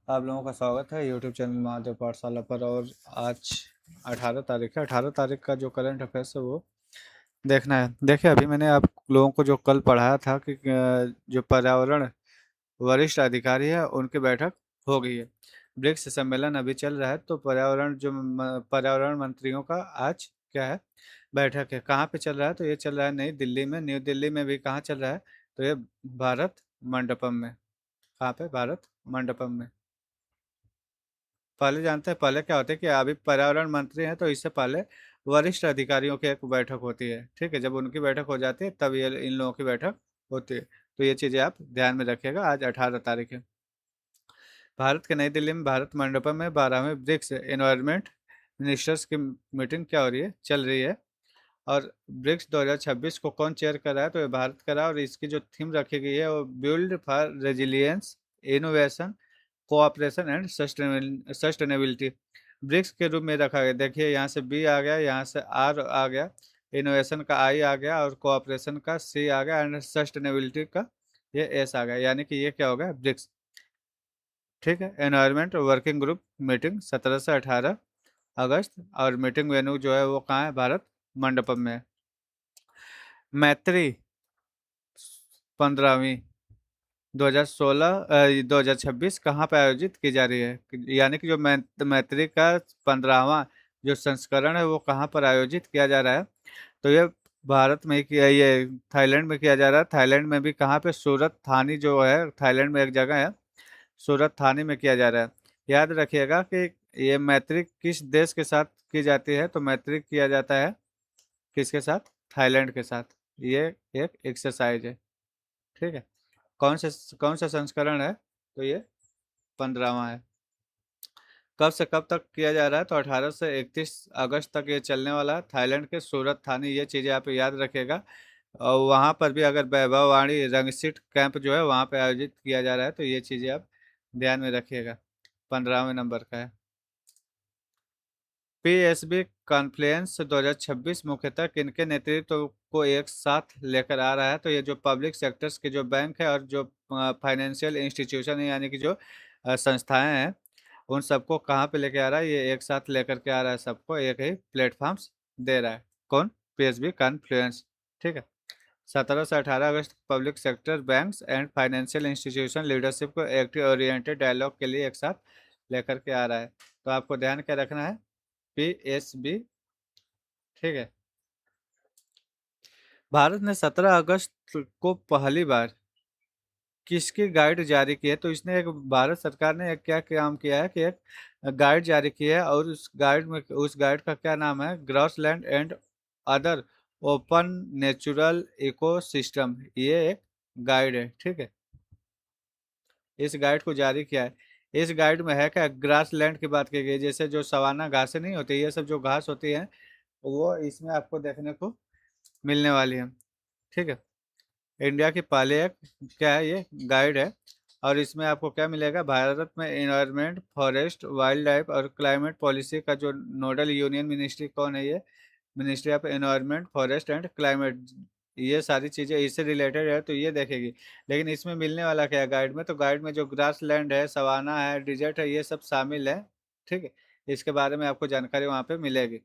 आप लोगों का स्वागत है यूट्यूब चैनल महादेव पाठशाला पर। और आज 18 तारीख है। 18 तारीख का जो करंट अफेयर्स है वो देखना है। देखिए, अभी मैंने आप लोगों को जो कल पढ़ाया था कि जो पर्यावरण वरिष्ठ अधिकारी है उनकी बैठक हो गई है। ब्रिक्स सम्मेलन अभी चल रहा है, तो पर्यावरण मंत्रियों का आज क्या है, बैठक है। कहाँ पे चल रहा है? तो ये चल रहा है नई दिल्ली में। न्यू दिल्ली में भी कहाँ चल रहा है? तो ये भारत मंडपम में। कहाँ पे? भारत मंडपम में। पहले जानते हैं पहले क्या होता है कि अभी पर्यावरण मंत्री हैं, तो इससे पहले वरिष्ठ अधिकारियों की एक बैठक होती है। ठीक है, जब उनकी बैठक हो जाती है तब ये इन लोगों की बैठक होती है। तो ये चीज़ें आप ध्यान में रखिएगा। आज 18 तारीख है। भारत के नई दिल्ली में भारत मंडपम में 12वें ब्रिक्स एनवायरनमेंट मिनिस्टर्स की मीटिंग क्या हो रही है, चल रही है। और ब्रिक्स 2026 को कौन चेयर कर रहा है? तो ये भारत कर रहा है। और इसकी जो थीम रखी गई है वो build for resilience, innovation, cooperation and sustainability. BRICS के रूप में रखा गया। देखिए, यहाँ से बी आ गया, यहाँ से आर आ गया, इनोवेशन का आई आ गया, और कोऑपरेशन का सी आ गया, एंड सस्टेनेबिलिटी का ये एस आ गया। यानी कि ये क्या होगा? ब्रिक्स। ठीक है। एनवायरमेंट वर्किंग ग्रुप मीटिंग 17 से 18 अगस्त। और मीटिंग वेन्यू जो है वो कहाँ है? भारत मंडपम में है। मैत्री 15वीं 2016 2026 कहाँ पे आयोजित की जा रही है? यानी कि जो मैत्री का 15वां जो संस्करण है वो कहाँ पर आयोजित किया जा रहा है? तो ये भारत में ही किया, ये थाईलैंड में किया जा रहा है। थाईलैंड में भी कहाँ पे? सूरत थानी जो है, थाईलैंड में एक जगह है, सूरत थानी में किया जा रहा है। याद रखिएगा कि ये मैत्री किस देश के साथ की जाती है? तो मैत्री किया जाता है किसके साथ? थाईलैंड के साथ। ये एक एक्सरसाइज है। ठीक है। कौन सा संस्करण है? तो ये 15वां है। कब से कब तक किया जा रहा है? तो 18 से 31 अगस्त तक ये चलने वाला है। थाईलैंड के सूरत थानी। ये चीज़ें आप याद रखेगा। और वहाँ पर भी अगर वैभववाणी रंगसिट कैंप जो है वहाँ पे आयोजित किया जा रहा है, तो ये चीज़ें आप ध्यान में रखिएगा। 15वें नंबर का है। पीएसबी कॉन्फ्रेंस 2026 मुख्यतः किनके नेतृत्व को एक साथ लेकर आ रहा है? तो ये जो पब्लिक सेक्टर्स के जो बैंक है और जो फाइनेंशियल इंस्टीट्यूशन है, यानी कि जो संस्थाएं हैं, उन सबको कहाँ पे लेके आ रहा है? ये एक साथ लेकर के आ रहा है, सबको एक ही प्लेटफॉर्म्स दे रहा है। कौन? PSB confluence. ठीक है। 17 से 18 अगस्त public sector banks and financial institution leadership को एक्टिव ओरिएंटेड डायलॉग के लिए एक साथ लेकर के आ रहा है। तो आपको ध्यान क्या रखना है? पीएसबी। ठीक है। भारत ने 17 अगस्त को पहली बार किसकी गाइड जारी की है? तो इसने एक, भारत सरकार ने एक क्या काम किया है कि एक गाइड जारी की है। और उस गाइड का क्या नाम है? Grassland and other open natural ecosystem. ये एक गाइड है। ठीक है। इस गाइड को जारी किया है। इस गाइड में है क्या? ग्रास लैंड की बात की गई। जैसे जो सवाना घासें नहीं होती, ये सब जो घास होती है वो इसमें आपको देखने को मिलने वाली है। ठीक है। इंडिया की पहले एक क्या है, ये गाइड है। और इसमें आपको क्या मिलेगा? भारत में इन्वायरमेंट, फॉरेस्ट, वाइल्ड लाइफ और क्लाइमेट पॉलिसी का जो नोडल यूनियन मिनिस्ट्री कौन है? ये ministry of environment, forest and climate. ये सारी चीज़ें इससे रिलेटेड है, तो ये देखेगी। लेकिन इसमें मिलने वाला क्या है गाइड में? तो गाइड में जो ग्रास लैंड है, सवाना है, डिजर्ट है, ये सब शामिल है। ठीक है। इसके बारे में आपको जानकारी वहाँ पे मिलेगी।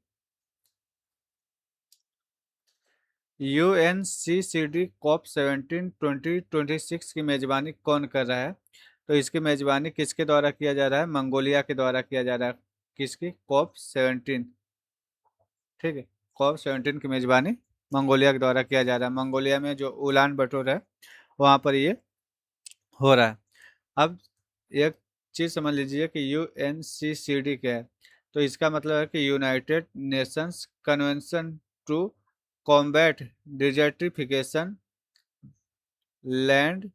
यूएनसीसीडी कॉप 17 2026 की मेजबानी कौन कर रहा है? तो इसकी मेजबानी किसके द्वारा किया जा रहा है? मंगोलिया के द्वारा किया जा रहा है। किसकी? कॉप 17। ठीक है। कॉप 17 की मेजबानी मंगोलिया के द्वारा किया जा रहा है। मंगोलिया में जो उलान बटोर है वहां पर ये हो रहा है। अब एक चीज समझ लीजिए कि यूएनसीसीडी क्या है। तो इसका मतलब है कि United Nations convention to combat desertification, land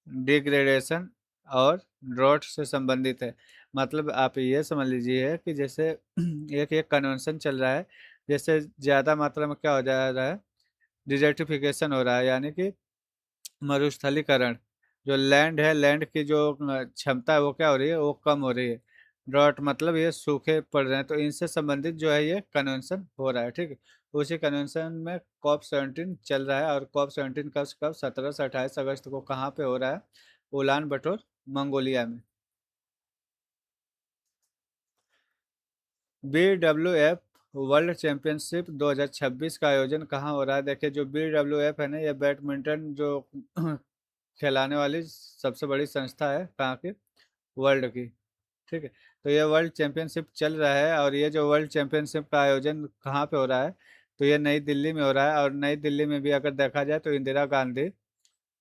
degradation और ड्रॉट से संबंधित है। मतलब आप ये समझ लीजिए कि जैसे एक एक कन्वेंशन चल रहा है। जैसे ज़्यादा मात्रा में क्या हो जा रहा है? डिजर्टिफिकेशन हो रहा है, यानी कि मरुस्थलीकरण। जो लैंड है, लैंड की जो क्षमता है वो क्या हो रही है? वो कम हो रही है। ड्रॉट मतलब ये सूखे पड़ रहे हैं। तो इनसे संबंधित जो है ये कन्वेंशन हो रहा है। ठीक है। उसी कन्वेंशन में कॉप 17 चल रहा है। और कॉप 17 कब से कब? 17 से 28 अगस्त को कहाँ पे हो रहा है? उलान बटोर, मंगोलिया में। BWF वर्ल्ड चैंपियनशिप 2026 का आयोजन कहाँ हो रहा है? देखिए, जो BWF है ना, ये बैडमिंटन जो खिलाने वाली सबसे बड़ी संस्था है, कहाँ की? वर्ल्ड की। ठीक है। तो ये वर्ल्ड चैंपियनशिप चल रहा है, और ये जो वर्ल्ड चैंपियनशिप का आयोजन कहाँ पे हो रहा है? तो ये नई दिल्ली में हो रहा है, और नई दिल्ली में भी अगर देखा जाए तो इंदिरा गांधी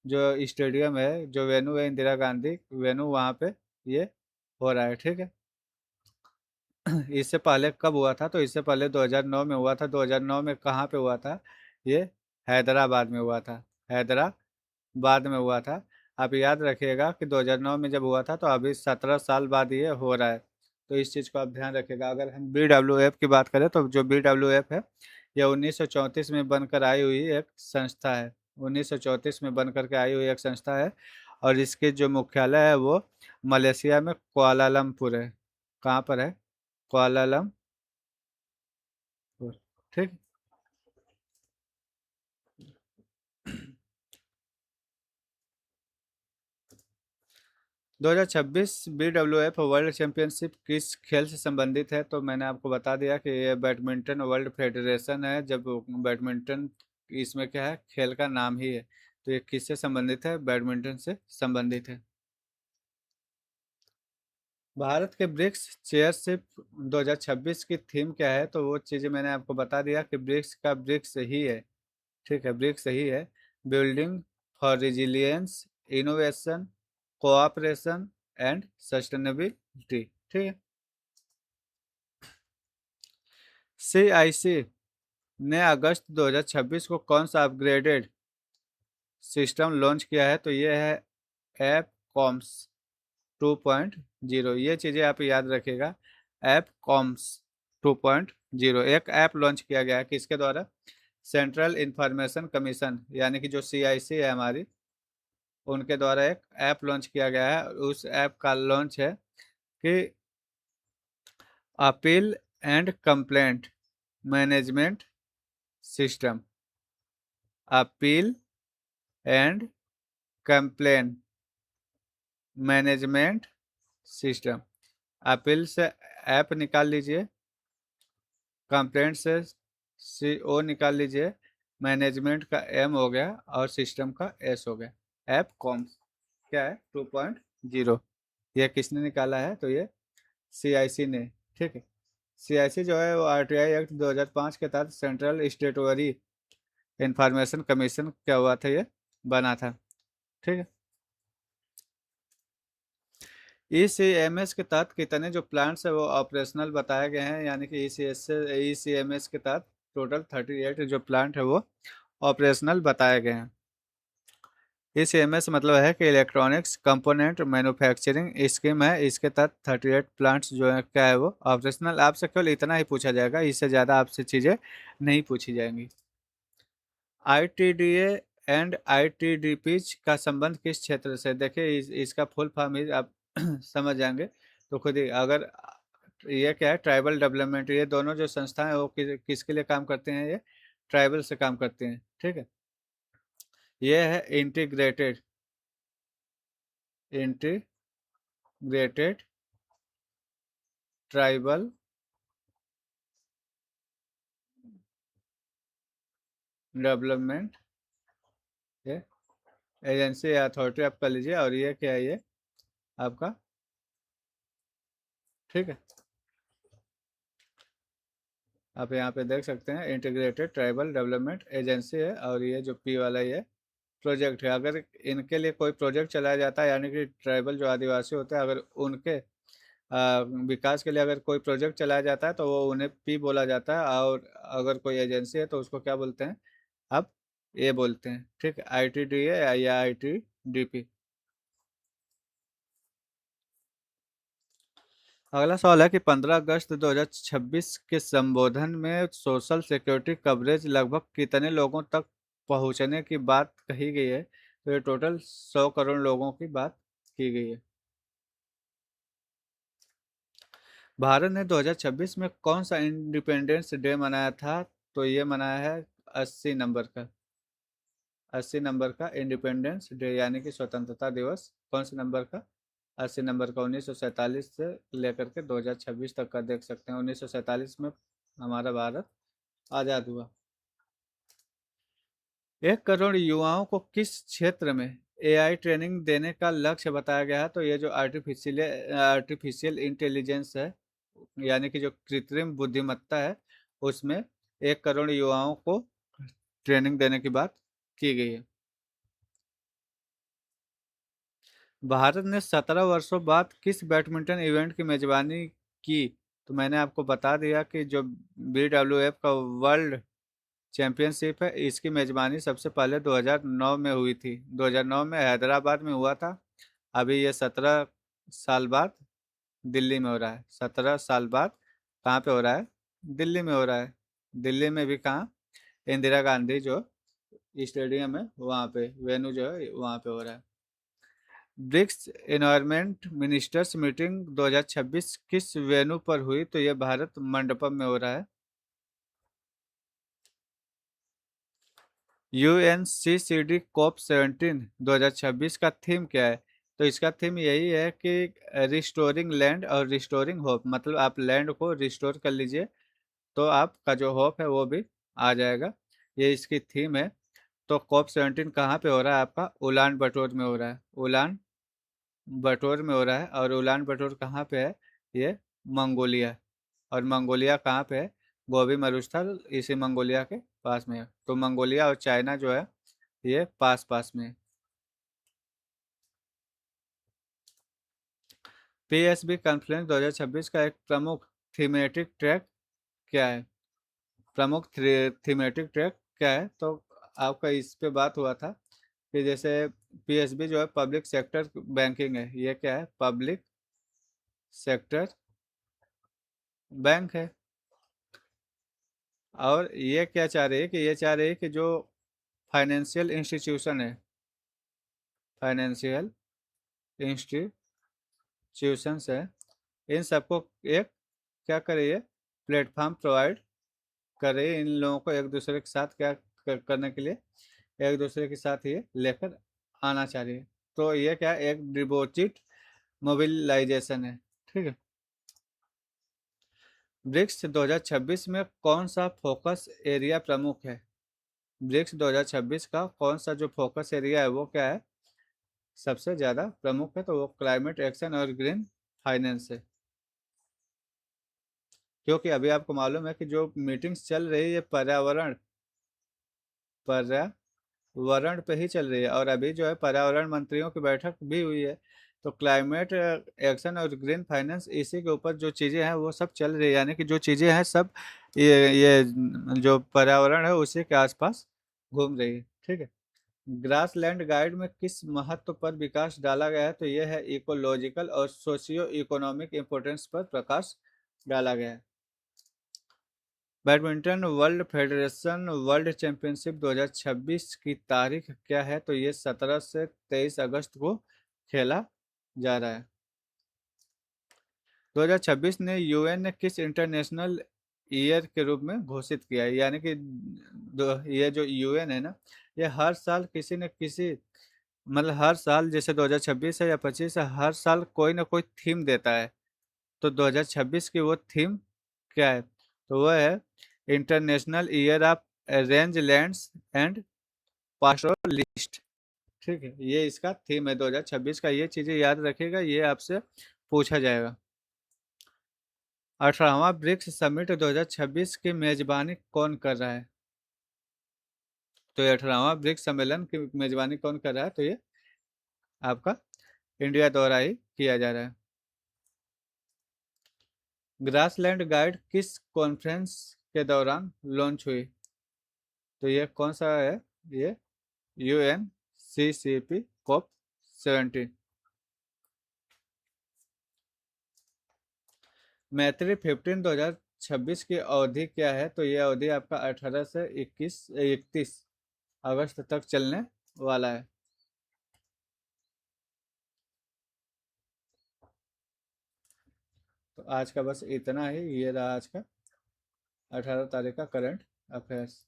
जो स्टेडियम है, जो वेन्यू है, इंदिरा गांधी वेन्यू, वहाँ पे ये हो रहा है। ठीक है। इससे पहले कब हुआ था? तो इससे पहले 2009 में हुआ था। 2009 में कहाँ पे हुआ था? ये हैदराबाद में हुआ था। हैदराबाद में हुआ था। आप याद रखिएगा कि 2009 में जब हुआ था, तो अभी 17 साल बाद ये हो रहा है। तो इस चीज़ को आप ध्यान रखिएगा। अगर हम BWF की बात करें, तो जो BWF है, यह 1934 में बनकर आई हुई एक संस्था है। 1934 में बनकर के आई हुई एक संस्था है, और इसके जो मुख्यालय है वो मलेशिया में कुआलालंपुर है। कहाँ पर है? कुआलालंपुर। ठीक। 2026 BWF वर्ल्ड चैंपियनशिप किस खेल से संबंधित है? तो मैंने आपको बता दिया कि ये बैडमिंटन वर्ल्ड फेडरेशन है। जब बैडमिंटन, इसमें क्या है, खेल का नाम ही है। तो ये किससे संबंधित है? बैडमिंटन से संबंधित है। भारत के ब्रिक्स चेयरशिप 2026 की थीम क्या है? तो वो चीज़ें मैंने आपको बता दिया कि ब्रिक्स का ब्रिक्स ही है। ठीक है, ब्रिक्स ही है। Building for resilience, innovation, cooperation and sustainability. ठीक है। CIC ने अगस्त 2026 को कौन सा अपग्रेडेड सिस्टम लॉन्च किया है? तो ये है ऐप कॉम्स 2.0। ये चीज़ें आप याद रखिएगा। ऐप कॉम्स 2.0 एक ऐप लॉन्च किया गया है, किसके द्वारा? सेंट्रल इंफॉर्मेशन कमीशन, यानी कि जो CIC है हमारी, उनके द्वारा एक ऐप लॉन्च किया गया है। उस ऐप का लॉन्च है कि appeal and complaint management system. Appeal and complaint management system. Appeal से ऐप निकाल लीजिए, कंप्लेंट से CO निकाल लीजिए, मैनेजमेंट का M हो गया, और सिस्टम का S हो गया। ऐप कॉम क्या है? 2.0। ये किसने निकाला है? तो ये CIC ने। ठीक है। CIC जो है वो RTI एक्ट 2005 के तहत सेंट्रल स्टेटरी इंफॉर्मेशन कमीशन क्या हुआ था, ये बना था। ठीक है। ECMS के तहत कितने जो प्लांट्स है वो ऑपरेशनल बताए गए हैं? यानी कि ECMS के तहत टोटल 38 जो प्लांट है वो ऑपरेशनल बताए गए हैं। ECMS मतलब है कि इलेक्ट्रॉनिक्स कंपोनेंट मैन्युफैक्चरिंग स्कीम है। इसके तहत 38 प्लांट्स जो है क्या है वो ऑपरेशनल। आपसे केवल इतना ही पूछा जाएगा, इससे ज़्यादा आपसे चीज़ें नहीं पूछी जाएंगी। ITDA एंड ITDP का संबंध किस क्षेत्र से? देखिए, इसका फुल फॉर्म ही आप समझ जाएंगे तो खुद ही। अगर ये क्या है, ट्राइबल डेवलपमेंट, ये दोनों जो संस्थाएं हैं वो किसके लिए काम करते हैं? ये ट्राइबल से काम करते हैं। ठीक है। ये है इंटीग्रेटेड ट्राइबल डेवलपमेंट ये एजेंसी या अथॉरिटी, आप कर लीजिए। और ये क्या है? ये आपका, ठीक है, आप यहाँ पे देख सकते हैं, इंटीग्रेटेड ट्राइबल डेवलपमेंट एजेंसी है। और ये जो P वाला ये प्रोजेक्ट है, अगर इनके लिए कोई प्रोजेक्ट चलाया जाता है, यानी कि ट्राइबल जो आदिवासी होते हैं, अगर उनके विकास के लिए अगर कोई प्रोजेक्ट चलाया जाता है, तो वो उन्हें P बोला जाता है। और अगर कोई एजेंसी है तो उसको क्या बोलते हैं? अब ये बोलते हैं। ठीक है, ITDA या ITDP। अगला सवाल है कि 15 अगस्त 2026 के संबोधन में सोशल सिक्योरिटी कवरेज लगभग कितने लोगों तक पहुंचने की बात कही गई है? तो ये टोटल 100 करोड़ लोगों की बात की गई है। भारत ने 2026 में कौन सा इंडिपेंडेंस डे मनाया था? तो ये मनाया है 80 नंबर का। 80 नंबर का इंडिपेंडेंस डे, यानी कि स्वतंत्रता दिवस कौन से नंबर का? 80 नंबर का 1947 से लेकर के 2026 तक का देख सकते हैं। 1947 में हमारा भारत आज़ाद हुआ। 1 करोड़ युवाओं को किस क्षेत्र में एआई ट्रेनिंग देने का लक्ष्य बताया गया है? तो ये जो आर्टिफिशियल इंटेलिजेंस है, यानी कि जो कृत्रिम बुद्धिमत्ता है, उसमें 1 करोड़ युवाओं को ट्रेनिंग देने की बात की गई है। भारत ने 17 वर्षों बाद किस बैडमिंटन इवेंट की मेजबानी की? तो मैंने आपको बता दिया कि जो BWF का वर्ल्ड चैंपियनशिप है, इसकी मेजबानी सबसे पहले 2009 में हुई थी। 2009 में हैदराबाद में हुआ था। अभी ये 17 साल बाद दिल्ली में हो रहा है। 17 साल बाद कहाँ पे हो रहा है? दिल्ली में हो रहा है। दिल्ली में भी कहाँ? इंदिरा गांधी जो स्टेडियम है वहाँ पे, वेन्यू जो है वहाँ पे हो रहा है। ब्रिक्स एनवायरमेंट मिनिस्टर्स मीटिंग 2026 किस वेन्यू पर हुई? तो ये भारत मंडपम में हो रहा है। UNCCD COP 17 2026 का थीम क्या है? तो इसका थीम यही है कि रिस्टोरिंग लैंड और रिस्टोरिंग होप, मतलब आप लैंड को रिस्टोर कर लीजिए तो आपका जो होप है वो भी आ जाएगा। ये इसकी थीम है। तो COP 17 कहाँ पे हो रहा है आपका? उलान बटोर में हो रहा है। उलान बटोर में हो रहा है। और उलान बटोर कहाँ पे है? ये मंगोलिया। और मंगोलिया कहाँ पे है? गोबी मरुस्थल इसी मंगोलिया के पास में है। तो मंगोलिया और चाइना जो है ये पास पास में है। PSB कॉन्फ्रेंस 2026 का एक प्रमुख थीमेटिक ट्रैक क्या है? प्रमुख थीमेटिक ट्रैक क्या है? तो आपका इस पे बात हुआ था कि जैसे PSB जो है पब्लिक सेक्टर बैंकिंग है। ये क्या है? पब्लिक सेक्टर बैंक है। और ये क्या चाह रही है कि ये चाह रही है कि जो फाइनेंशियल इंस्टीट्यूशन है, फाइनेंशियल इंस्टीट्यूशंस है, इन सबको एक क्या करे, ये प्लेटफॉर्म प्रोवाइड कर रही है इन लोगों को एक दूसरे के साथ क्या करने के लिए, एक दूसरे के साथ ये लेकर आना चाह रही है। तो ये क्या एक डिपॉजिट मोबिलाइजेशन है। ठीक है। ब्रिक्स 2026 में कौन सा फोकस एरिया प्रमुख है? ब्रिक्स 2026 का कौन सा जो फोकस एरिया है वो क्या है? सबसे ज़्यादा प्रमुख है, तो वो क्लाइमेट एक्शन और ग्रीन फाइनेंस है। क्योंकि अभी आपको मालूम है कि जो मीटिंग्स चल रही है ये पर्यावरण पे ही चल रही है। और अभी जो है पर्यावरण मंत्रियों की बैठक भी हुई है। तो क्लाइमेट एक्शन और ग्रीन फाइनेंस इसी के ऊपर जो चीज़ें हैं वो सब चल रही है, यानी कि जो चीज़ें हैं सब ये जो पर्यावरण है उसी के आसपास घूम रही है। ठीक है। ग्रासलैंड गाइड में किस महत्व पर विकास डाला गया है? तो यह है इकोलॉजिकल और सोशियो इकोनॉमिक इम्पोर्टेंस पर प्रकाश डाला गया है। Badminton world federation world championship 2026 की तारीख क्या है? तो ये 17 से 23 अगस्त को खेला जा रहा है। 2026 ने UN ने किस इंटरनेशनल ईयर के रूप में घोषित किया है? यानी कि ये जो UN है ना, ये हर साल किसी न किसी, मतलब हर साल जैसे 2026 है या 25 है, हर साल कोई ना कोई थीम देता है। तो 2026 की वो थीम क्या है? तो वह है international year of range lands and pastoralist. ठीक है, ये इसका थीम है 2026 का। ये चीजें याद रखिएगा, ये आपसे पूछा जाएगा। 18वां ब्रिक्स समिट 2026 की मेजबानी कौन कर रहा है? तो ये 18वां ब्रिक्स सम्मेलन की मेजबानी कौन कर रहा है? तो ये आपका इंडिया द्वारा ही किया जा रहा है। ग्रासलैंड गाइड किस कॉन्फ्रेंस के दौरान लॉन्च हुई? तो ये कौन सा है? ये UNCCP COP 17। मैत्री 15 2026 की अवधि क्या है? तो ये अवधि आपका 18 से 31 अगस्त तक चलने वाला है। तो आज का बस इतना ही, ये रहा आज का 18 तारीख का करंट अफेयर्स।